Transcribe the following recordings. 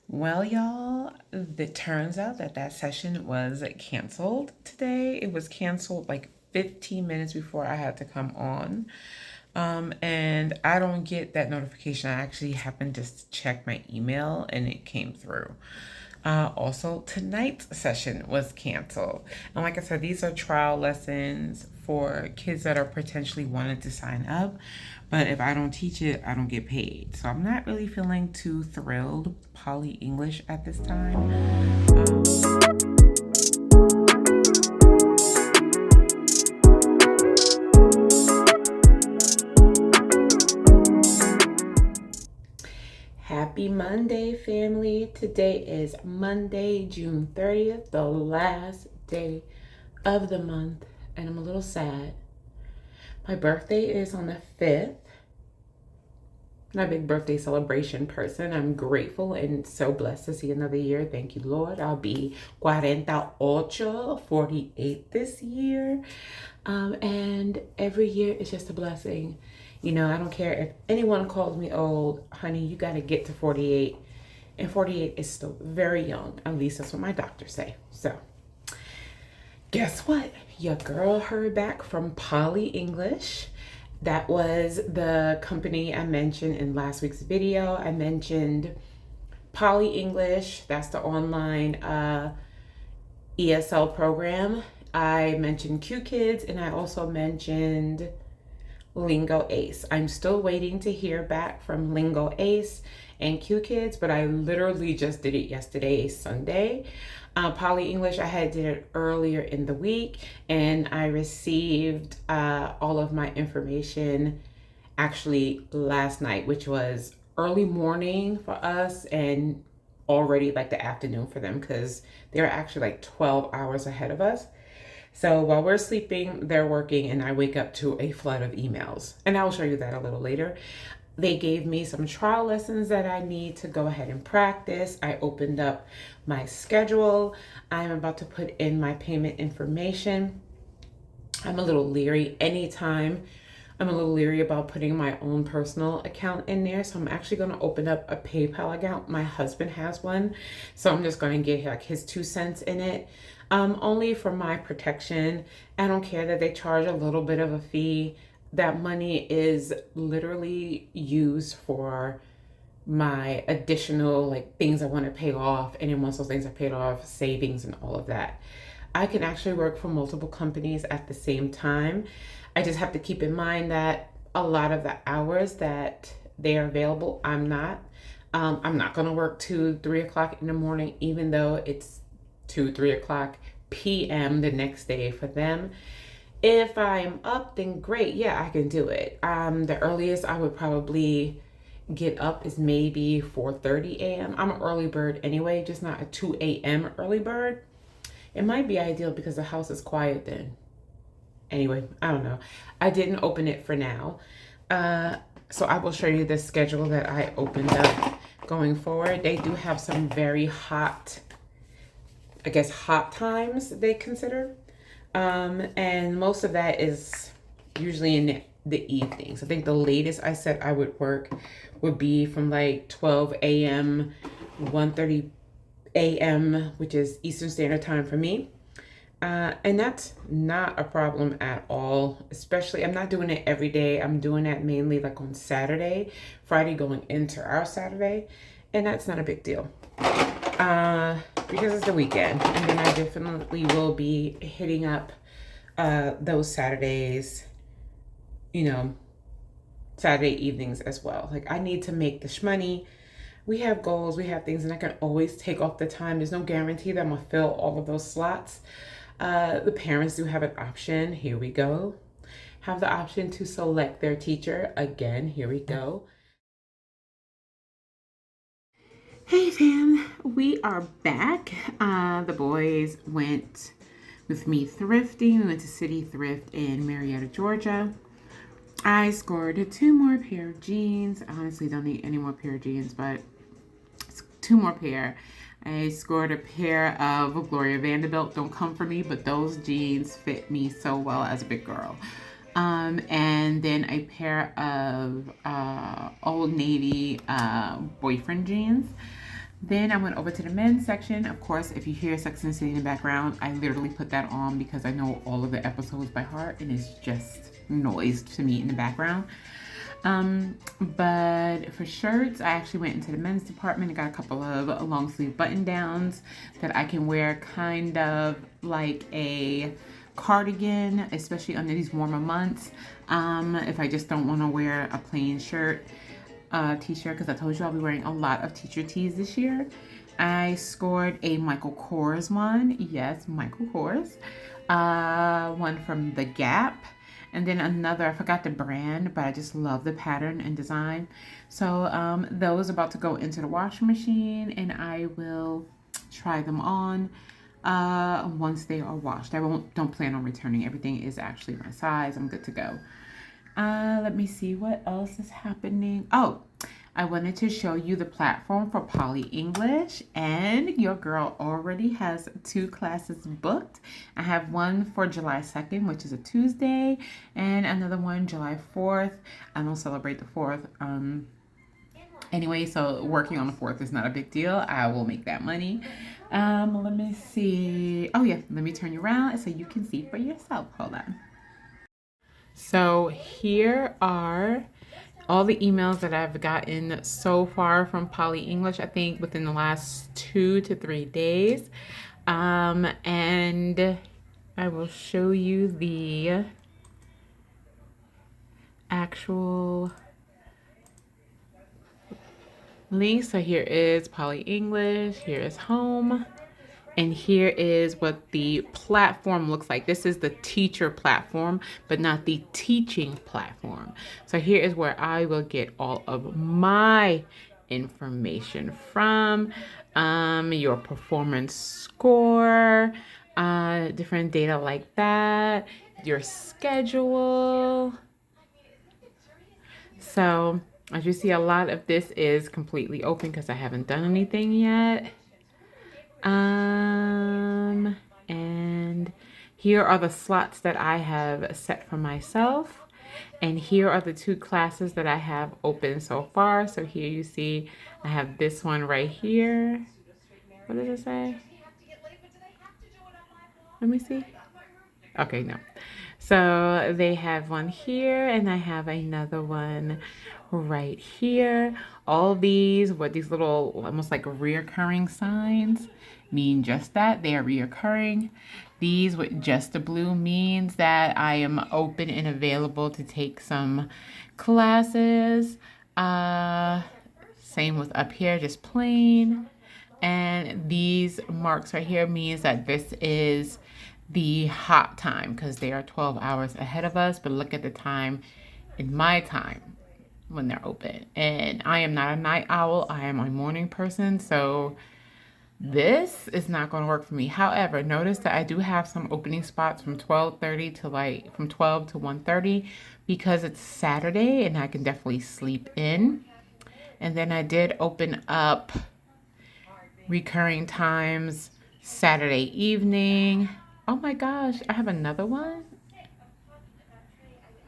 Well, y'all, it turns out that session was canceled today. It was canceled like 15 minutes before I had to come on. And I don't get that notification. I actually happened to check my email and it came through. Also, tonight's session was canceled. And like I said, these are trial lessons for kids that are potentially wanting to sign up. But if I don't teach it, I don't get paid. So I'm not really feeling too thrilled Poly English at this time. Happy Monday, family. Today is Monday, June 30th, the last day of the month, and I'm a little sad. My birthday is on the 5th. Not a big birthday celebration person. I'm grateful and so blessed to see another year. Thank you, Lord. I'll be 48 this year. And every year is just a blessing. You know, I don't care if anyone calls me old, honey, you got to get to 48. And 48 is still very young. At least that's what my doctors say. So, guess what? Your girl heard back from Poly English. That was the company I mentioned in last week's video. I mentioned Poly English. That's the online ESL program. I mentioned Q Kids, and I also mentioned Lingo Ace. I'm still waiting to hear back from Lingo Ace and Q Kids, but I literally just did it yesterday, Sunday. Poly English, I had did it earlier in the week, and I received all of my information actually last night, which was early morning for us and already like the afternoon for them because they're actually like 12 hours ahead of us. So while we're sleeping, they're working, and I wake up to a flood of emails. And I'll show you that a little later. They gave me some trial lessons that I need to go ahead and practice. I opened up my schedule. I'm about to put in my payment information. I'm a little leery anytime. I'm a little leery about putting my own personal account in there. So I'm actually going to open up a PayPal account. My husband has one. So I'm just going to get like his 2 cents in it. Only for my protection. I don't care that they charge a little bit of a fee. That money is literally used for my additional like things I want to pay off, and then once those things are paid off, savings and all of that. I can actually work for multiple companies at the same time. I just have to keep in mind that a lot of the hours that they are available, I'm not. I'm not going to work 2, 3 o'clock in the morning, even though it's 2, 3 o'clock p.m. the next day for them. If I'm up, then great. Yeah, I can do it. The earliest I would probably get up is maybe 4:30 a.m. I'm an early bird anyway, just not a 2 a.m. early bird. It might be ideal because the house is quiet then. Anyway, I don't know. I didn't open it for now. So I will show you the schedule that I opened up going forward. They do have some very hot, I guess, hot times they consider. And most of that is usually in the evenings. I think the latest I said I would work would be from like 12 a.m., 1:30 a.m., which is Eastern Standard Time for me. And that's not a problem at all, especially I'm not doing it every day. I'm doing that mainly like on Saturday, Friday going into our Saturday, and that's not a big deal. Because it's the weekend, and then I definitely will be hitting up those Saturdays, you know, Saturday evenings as well. Like I need to make the shmoney. We have goals, we have things, and I can always take off the time. There's no guarantee that I'm gonna fill all of those slots. The parents do have an option. Here we go. Have the option to select their teacher. Again, here we go. Hey fam, we are back. The boys went with me thrifting. We went to City Thrift in Marietta, Georgia. I scored 2 more pair of jeans. I honestly don't need any more pair of jeans, but 2 more pair. I scored a pair of Gloria Vanderbilt. Don't come for me, but those jeans fit me so well as a big girl. And then a pair of Old Navy boyfriend jeans. Then I went over to the men's section. Of course, if you hear Sex and the City in the background, I literally put that on because I know all of the episodes by heart and it's just noise to me in the background. But for shirts, I actually went into the men's department and got a couple of long sleeve button downs that I can wear kind of like a cardigan, especially under these warmer months. If I just don't want to wear a plain shirt, t-shirt, because I told you I'll be wearing a lot of teacher tees this year. I scored a Michael Kors one. Yes, Michael Kors. One from The Gap. And then another, I forgot the brand, but I just love the pattern and design. So those are about to go into the washing machine and I will try them on once they are washed. I don't plan on returning. Everything is actually my size. I'm good to go. Let me see what else is happening. Oh, I wanted to show you the platform for Pollyenglish, and your girl already has 2 classes booked. I have one for July 2nd, which is a Tuesday, and another one July 4th. I don't celebrate the 4th. Anyway, so working on the 4th is not a big deal. I will make that money. Let me see. Oh yeah, let me turn you around so you can see for yourself. Hold on. So here are all the emails that I've gotten so far from Pollyenglish, I think within the last 2 to 3 days. And I will show you the actual link. So here is Pollyenglish, here is home. And here is what the platform looks like. This is the teacher platform, but not the teaching platform. So here is where I will get all of my information from. Your performance score, different data like that, your schedule. So as you see, a lot of this is completely open because I haven't done anything yet. And here are the slots that I have set for myself. And here are the 2 classes that I have open so far. So here you see I have this one right here. What does it say? Let me see. Okay, no. So they have one here and I have another one right here. All these, what these little almost like reoccurring signs mean just that. They are reoccurring. These with just the blue means that I am open and available to take some classes. Same with up here, just plain. And these marks right here means that this is the hot time because they are 12 hours ahead of us. But look at the time in my time when they're open. And I am not a night owl. I am a morning person. So this is not going to work for me. However, notice that I do have some opening spots from 12:30 to from 12 to 1:30 because it's Saturday and I can definitely sleep in. And then I did open up recurring times Saturday evening. Oh my gosh, I have another one?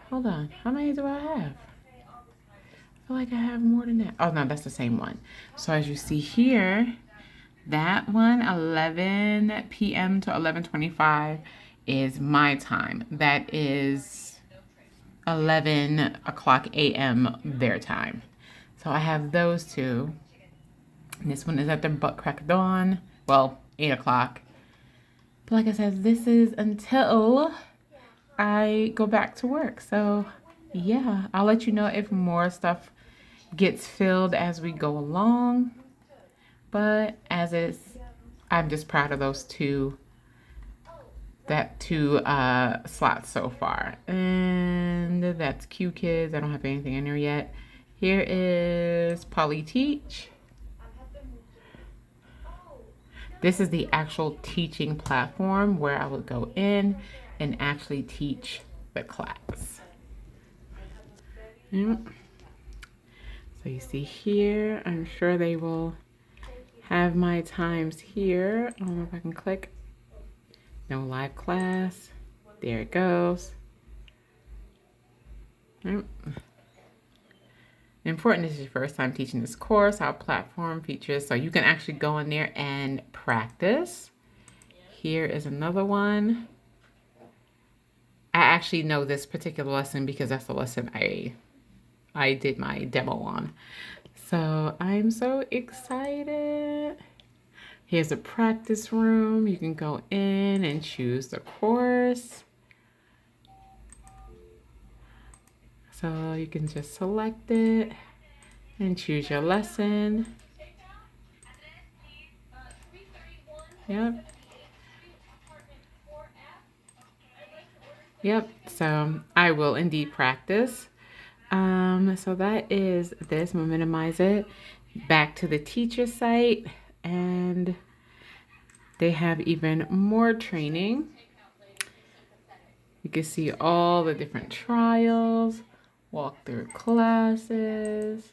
Hold on, how many do I have? I feel like I have more than that. Oh no, that's the same one. So as you see here, that one, 11 p.m. to 11:25 is my time. That is 11 o'clock a.m. their time. So I have those 2. And this one is at the butt crack of dawn. Well, 8 o'clock. But like I said, this is until I go back to work. So yeah, I'll let you know if more stuff gets filled as we go along. But as is, I'm just proud of those 2 slots so far. And that's Q Kids. I don't have anything in there yet. Here is Polly Teach. This is the actual teaching platform where I would go in and actually teach the class. So you see here, I'm sure they will have my times here. I don't know if I can click. No live class. There it goes. And Important this is your first time teaching this course. Our platform features, so you can actually go in there and practice. Here is another one. I actually know this particular lesson because that's the lesson I did my demo on. So I'm so excited. Here's a practice room. You can go in and choose the course. So you can just select it and choose your lesson. Yep. Yep. So I will indeed practice. So that is this. I'm gonna minimize it. Back to the teacher site, and they have even more training. You can see all the different trials, walk through classes,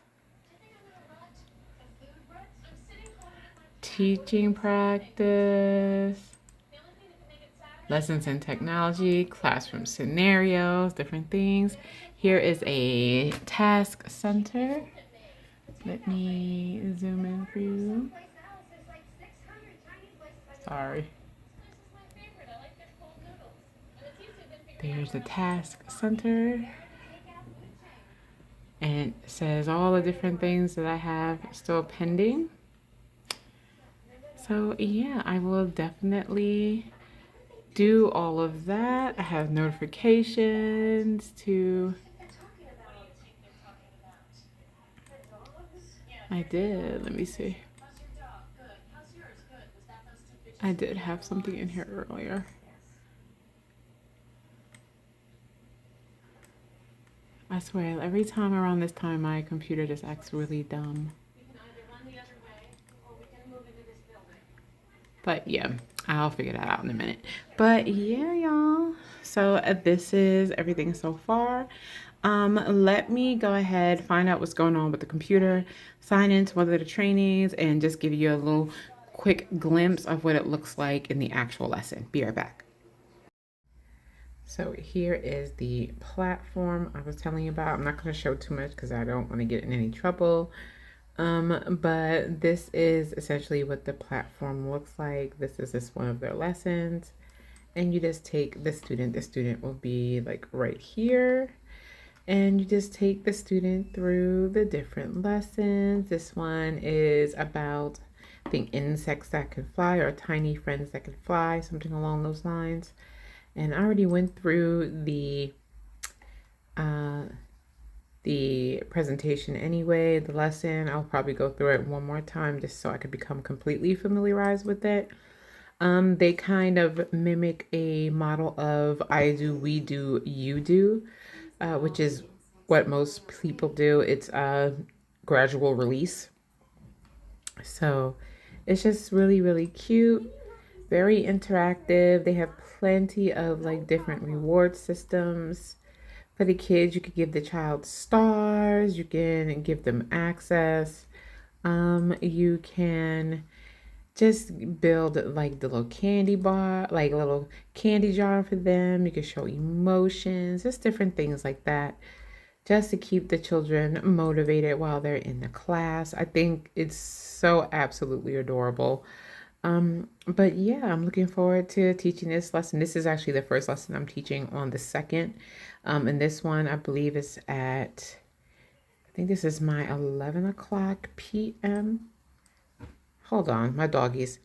teaching practice, lessons in technology, classroom scenarios, different things. Here is a task center. Let me zoom in for you. Sorry. There's the task center. And it says all the different things that I have still pending. So yeah, I will definitely do all of that. I have notifications to... I did. Let me see. I did have something in here earlier. I swear, every time around this time, my computer just acts really dumb. But yeah, I'll figure that out in a minute. But yeah, y'all. So this is everything so far. Let me go ahead, find out what's going on with the computer, sign into one of the trainings, and just give you a little quick glimpse of what it looks like in the actual lesson. Be right back. So here is the platform I was telling you about. I'm not going to show too much because I don't want to get in any trouble. But this is essentially what the platform looks like. This is just one of their lessons. And you just take the student. The student will be like right here. And you just take the student through the different lessons. This one is about, I think, insects that can fly or tiny friends that can fly, something along those lines. And I already went through the presentation anyway, the lesson. I'll probably go through it one more time just so I could become completely familiarized with it. They kind of mimic a model of I do, we do, you do, which is what most people do. It's a gradual release. So it's just really, really cute, very interactive. They have plenty of like different reward systems for the kids. You could give the child stars, you can give them access. You can just build like the little candy bar, like a little candy jar for them. You can show emotions, just different things like that, just to keep the children motivated while they're in the class. I think it's so absolutely adorable. But yeah, I'm looking forward to teaching this lesson. This is actually the first lesson I'm teaching on the second. And this one, I believe, is at, I think this is my 11 o'clock p.m. Hold on, my doggies.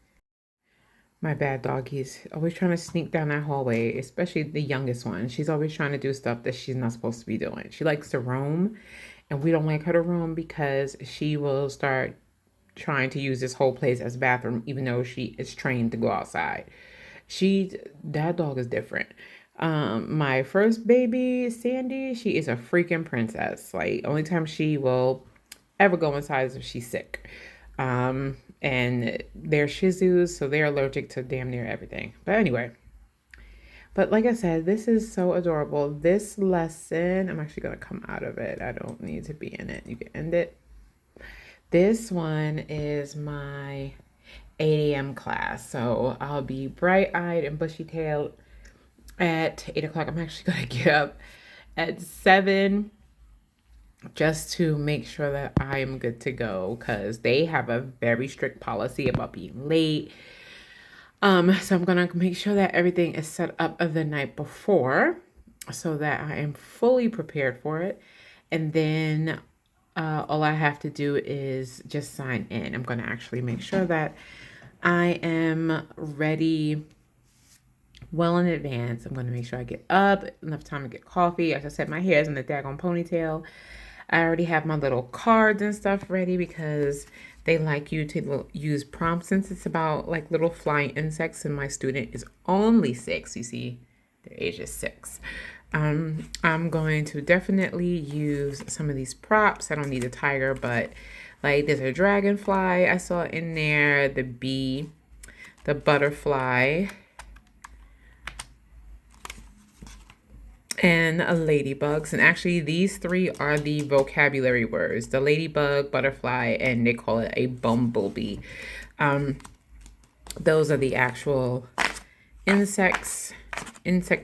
My bad doggies. Always trying to sneak down that hallway, especially the youngest one. She's always trying to do stuff that she's not supposed to be doing. She likes to roam, and we don't like her to roam because she will start trying to use this whole place as a bathroom, even though she is trained to go outside. That dog is different. My first baby, Sandy, she is a freaking princess. Like, only time she will ever go inside is if she's sick. And they're Shih Tzus, so they're allergic to damn near everything. But anyway, but like I said, this is so adorable. This lesson, I'm actually going to come out of it. I don't need to be in it. You can end it. This one is my 8 a.m. class. So I'll be bright-eyed and bushy-tailed at 8 o'clock. I'm actually going to get up at 7 just to make sure that I am good to go, because they have a very strict policy about being late. So I'm gonna make sure that everything is set up the night before so that I am fully prepared for it. And then all I have to do is just sign in. I'm gonna actually make sure that I am ready well in advance. I'm gonna make sure I get up enough time to get coffee. As I said, my hair is in the daggone ponytail. I already have my little cards and stuff ready because they like you to use prompts since it's about like little flying insects, and my student is only 6. You see, their age is 6. I'm going to definitely use some of these props. I don't need a tiger, but like there's a dragonfly I saw in there, the bee, the butterfly, and ladybugs. And actually, these 3 are the vocabulary words: the ladybug, butterfly, and they call it a bumblebee. Those are the actual insect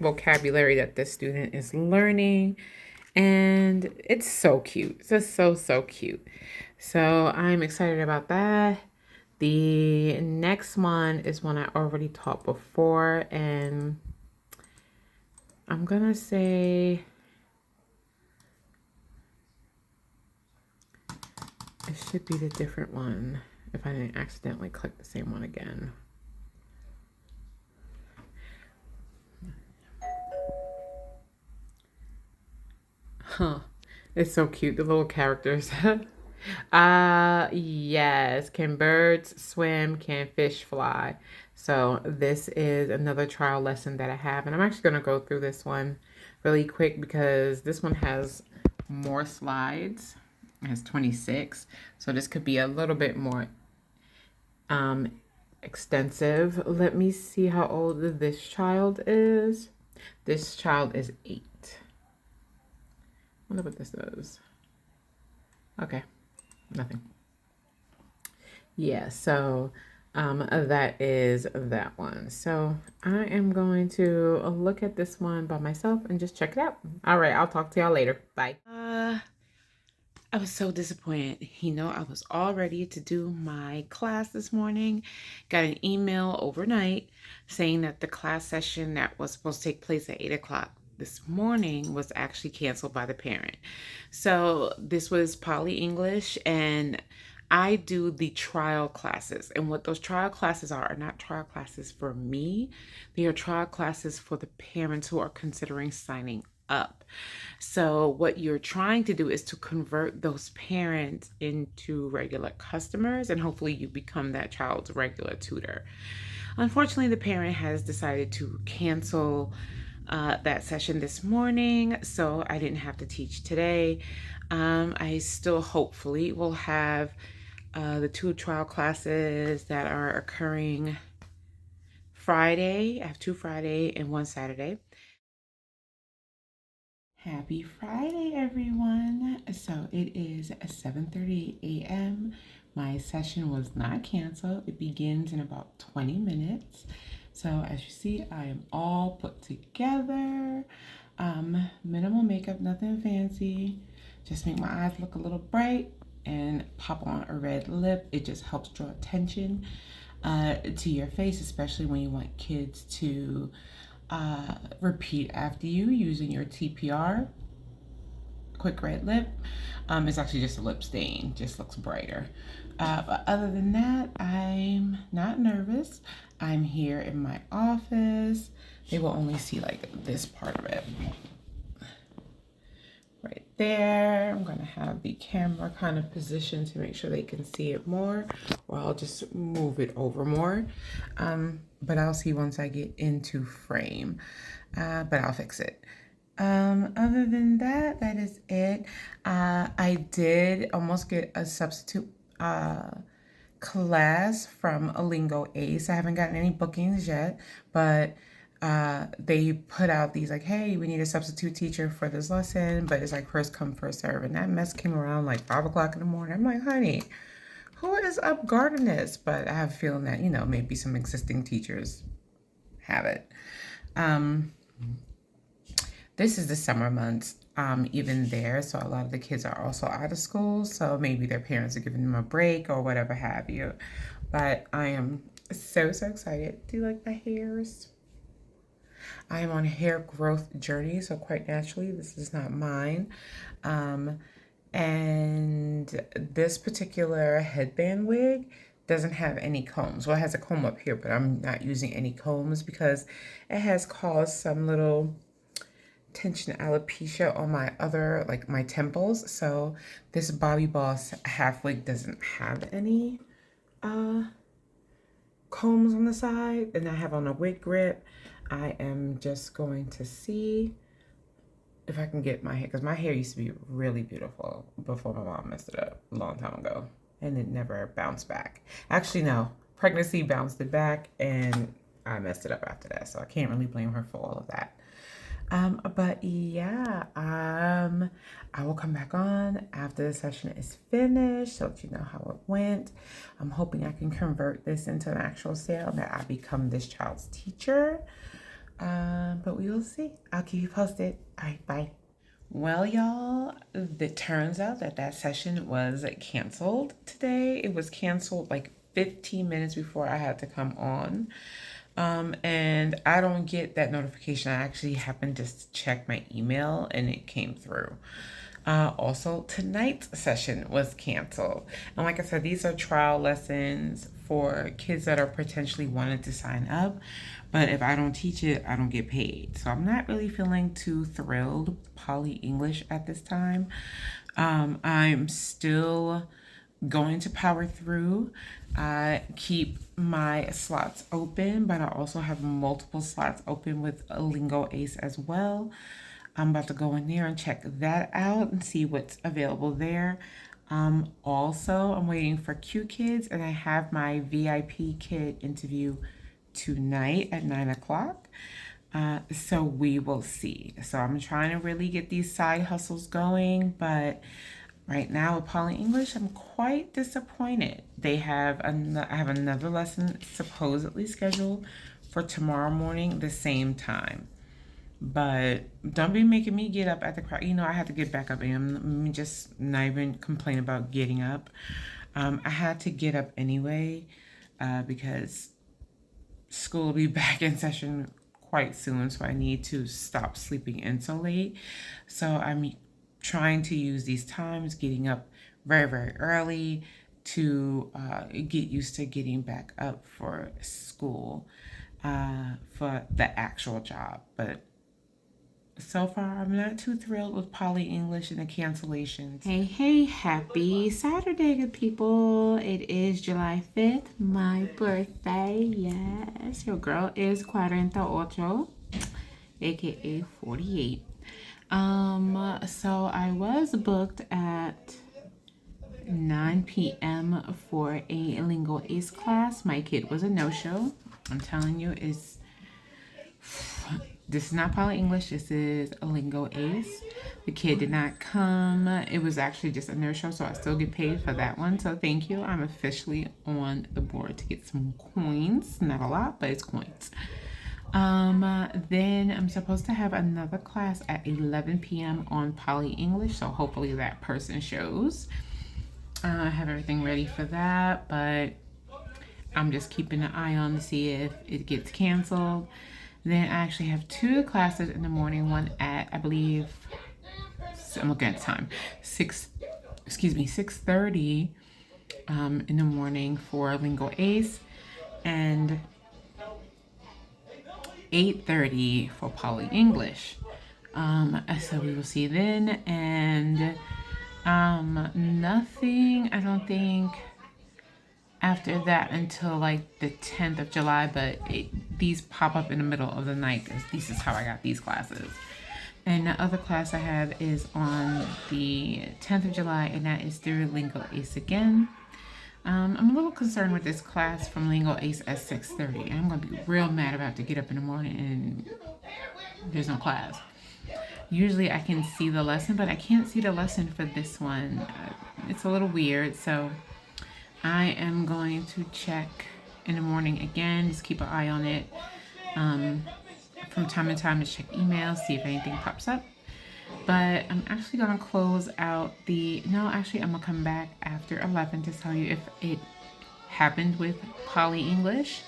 vocabulary that this student is learning. And it's so cute. It's just so cute. So I'm excited about that. The next one is one I already taught before, and I'm gonna say it should be the different one if I didn't accidentally click the same one again. Huh. It's so cute, the little characters. Yes. Can birds swim? Can fish fly? So this is another trial lesson that I have, and I'm actually going to go through this one really quick because this one has more slides. It has 26, so this could be a little bit more extensive. Let me see how old this child is. This child is 8. I wonder what this is. Okay, nothing. Yeah, so that is that one. So I am going to look at this one by myself and just check it out. All right, I'll talk to y'all later. Bye. I was so disappointed. I was all ready to do my class this morning. Got an email overnight saying that the class session that was supposed to take place at 8 o'clock this morning was actually canceled by the parent. So this was Pollyenglish, and I do the trial classes. And what those trial classes are not trial classes for me. They are trial classes for the parents who are considering signing up. So what you're trying to do is to convert those parents into regular customers, and hopefully you become that child's regular tutor. Unfortunately, the parent has decided to cancel that session this morning, so I didn't have to teach today. I still hopefully will have the 2 trial classes that are occurring Friday. I have 2 Friday and 1 Saturday. Happy Friday, everyone. So it is 7:30 a.m. My session was not canceled. It begins in about 20 minutes. So as you see, I am all put together. Minimal makeup, nothing fancy. Just make my eyes look a little bright and pop on a red lip. It just helps draw attention to your face, especially when you want kids to repeat after you using your TPR. Quick red lip. It's actually just a lip stain, just looks brighter. But other than that, I'm not nervous. I'm here in my office. They will only see like this part of it right there. I'm gonna have the camera kind of positioned to make sure they can see it more, or I'll just move it over more. But I'll see once I get into frame. But I'll fix it. Other than that, that is it. I did almost get a substitute class from a Lingo Ace. I haven't gotten any bookings yet, but they put out these like, hey, we need a substitute teacher for this lesson, but it's like first come, first serve. And that mess came around like 5 o'clock in the morning. I'm like, honey, who is up guarding this? But I have a feeling that, maybe some existing teachers have it. This is the summer months. even there. So a lot of the kids are also out of school. So maybe their parents are giving them a break or whatever have you. But I am so excited. Do you like my hairs? I am on a hair growth journey, so quite naturally, this is not mine. And this particular headband wig doesn't have any combs. Well, it has a comb up here, but I'm not using any combs because it has caused some little tension alopecia on my other, like my temples. So this Bobby Boss half wig doesn't have any combs on the side, and I have on a wig grip. I am just going to see if I can get my hair, because my hair used to be really beautiful before my mom messed it up a long time ago, and it never bounced back. Actually, no, pregnancy bounced it back, and I messed it up after that, so I can't really blame her for all of that. But yeah, I will come back on after the session is finished so that you know how it went. I'm hoping I can convert this into an actual sale and that I become this child's teacher. But we will see. I'll keep you posted. All right, bye. Well, y'all, it turns out that session was canceled today. It was canceled like 15 minutes before I had to come on. And I don't get that notification. I actually happened to check my email and it came through. Also, tonight's session was canceled. And like I said, these are trial lessons for kids that are potentially wanting to sign up. But if I don't teach it, I don't get paid. So I'm not really feeling too thrilled Pollyenglish at this time. I'm still going to power through. I keep my slots open, but I also have multiple slots open with a Lingo Ace as well. I'm about to go in there and check that out and see what's available there. Also, I'm waiting for Q Kids, and I have my VIP kid interview tonight at 9 o'clock. So we will see. So I'm trying to really get these side hustles going, but right now with Pollyenglish, I'm quite disappointed. I have another lesson supposedly scheduled for tomorrow morning, the same time. But don't be making me get up at the crack. You know, I had to get back up, and I'm just not even complain about getting up. I had to get up anyway because school will be back in session quite soon, so I need to stop sleeping in so late. So I'm trying to use these times, getting up very, very early to get used to getting back up for school for the actual job. But so far, I'm not too thrilled with Pollyenglish and the cancellations. Hey, happy Saturday, good people. It is July 5th, my birthday. Yes, your girl is 48, aka 48. So I was booked at 9 p.m. for a Lingo Ace class. My kid was a no-show. I'm telling you, this is not Pollyenglish. This is a Lingo Ace. The kid did not come. It was actually just a no-show, so I still get paid for that one. So thank you. I'm officially on the board to get some coins. Not a lot, but it's coins. Then I'm supposed to have another class at 11 p.m. on Pollyenglish, so hopefully that person shows. I have everything ready for that, but I'm just keeping an eye on to see if it gets canceled. Then I actually have two classes in the morning, one at, I believe, I'm looking at the time, 6:30 in the morning for Lingo Ace, and 8:30 for Pollyenglish. So we will see then, and nothing, I don't think, after that until like the 10th of July, but these pop up in the middle of the night because this is how I got these classes. And the other class I have is on the 10th of July, and that is through Lingo Ace again. I'm a little concerned with this class from Lingo Ace at 6:30. I'm going to be real mad about to get up in the morning and there's no class. Usually I can see the lesson, but I can't see the lesson for this one. It's a little weird, so I am going to check in the morning again, just keep an eye on it. From time to time, to check emails, see if anything pops up. But I'm actually gonna close out no, actually I'm gonna come back after 11 to tell you if it happened with Pollyenglish.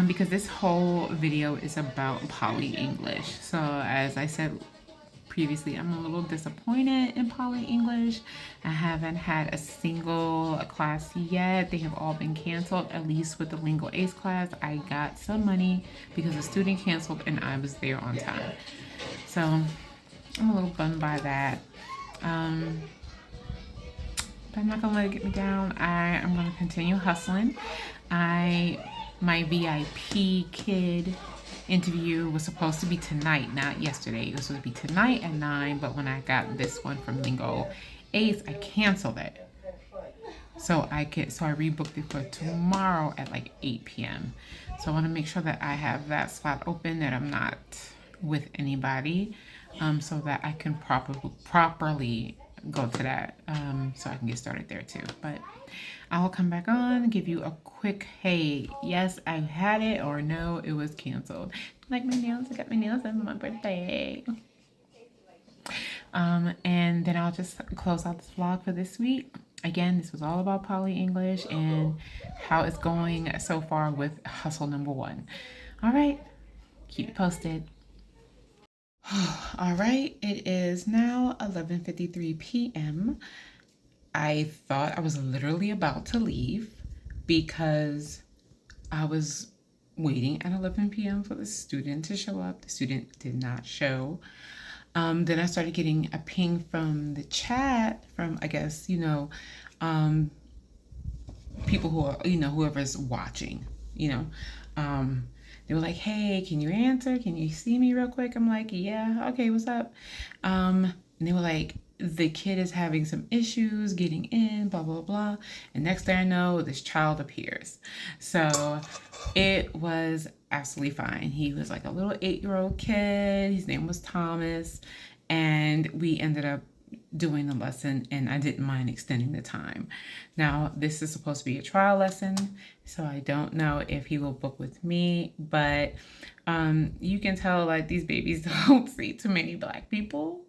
Because this whole video is about Pollyenglish. So as I said previously, I'm a little disappointed in Pollyenglish. I haven't had a single class yet. They have all been canceled, at least with the Lingo Ace class. I got some money because a student canceled and I was there on time. So I'm a little bummed by that. But I'm not gonna let it get me down. I am gonna continue hustling. My VIP kid interview was supposed to be tonight, not yesterday. It was supposed to be tonight at 9, but when I got this one from Lingo Ace, I canceled it. So I rebooked it for tomorrow at like 8 p.m. So I want to make sure that I have that slot open, that I'm not with anybody, so that I can properly go to that, so I can get started there too. But I'll come back on, give you a quick, hey, yes, I had it, or no, it was canceled. Like my nails, I got my nails done for my birthday. And then I'll just close out this vlog for this week. Again, this was all about Pollyenglish and how it's going so far with hustle number 1. All right, keep you posted. All right, it is now 11:53 p.m. I thought I was literally about to leave because I was waiting at 11 p.m. for the student to show up. The student did not show. Then I started getting a ping from the chat from, I guess, people who are, whoever's watching, they were like, hey, can you answer? Can you see me real quick? I'm like, yeah, okay, what's up? And they were like, the kid is having some issues getting in, blah, blah, blah. And next thing I know, this child appears. So it was absolutely fine. He was like a little 8-year-old kid. His name was Thomas. And we ended up doing the lesson, and I didn't mind extending the time. Now, this is supposed to be a trial lesson, so I don't know if he will book with me, but you can tell like these babies don't see too many Black people.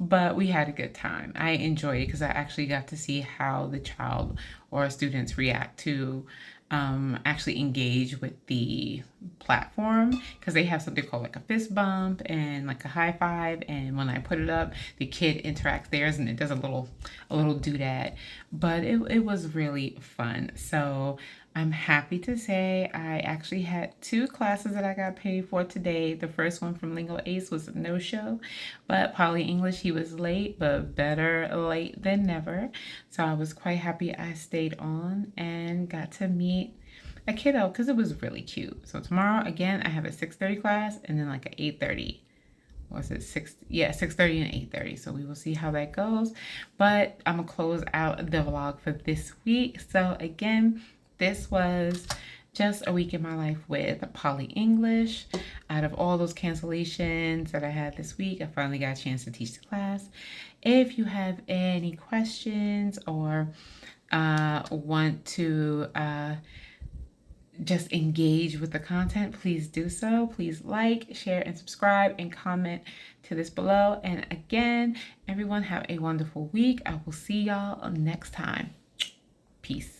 But we had a good time. I enjoyed it because I actually got to see how the child or students react to actually engage with the platform, because they have something called like a fist bump and like a high five, and when I put it up, the kid interacts theirs and it does a little doodad. But it was really fun. So I'm happy to say I actually had 2 classes that I got paid for today. The first one from Lingo Ace was a no-show, but Pollyenglish, he was late, but better late than never. So I was quite happy I stayed on and got to meet a kiddo because it was really cute. So tomorrow, again, I have a 6:30 class and then like an 8:30. Was it 6? Yeah, 6:30 and 8:30. So we will see how that goes. But I'm gonna close out the vlog for this week. So again, this was just a week in my life with Pollyenglish. Out of all those cancellations that I had this week, I finally got a chance to teach the class. If you have any questions or want to just engage with the content, please do so. Please like, share, and subscribe, and comment to this below. And again, everyone have a wonderful week. I will see y'all next time. Peace.